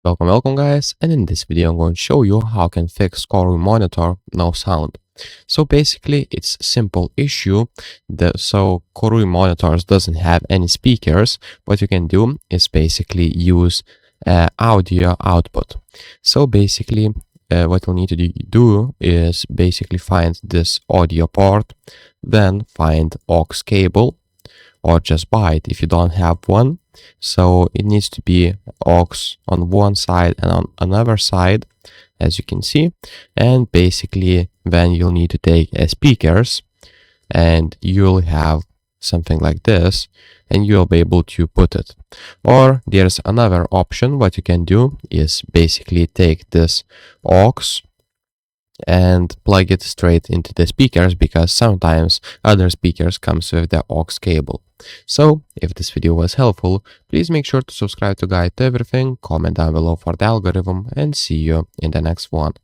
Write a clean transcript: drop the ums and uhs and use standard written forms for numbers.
Welcome guys, and in this video I'm going to show you how I can fix Koorui monitor no sound. So basically it's a simple issue. So Koorui monitors doesn't have any speakers. What you can do is basically use audio output. So basically what you'll need to do is basically find this audio port, then find aux cable, or just buy it if you don't have one. So it needs to be aux on one side and on another side, as you can see. And basically then you'll need to take speakers and you'll have something like this and you'll be able to put it. Or there's another option. What you can do is basically take this aux and plug it straight into the speakers, because sometimes other speakers comes with the aux cable. So if this video was helpful, please make sure to subscribe to guide to everything, comment down below for the algorithm, and see you in the next one.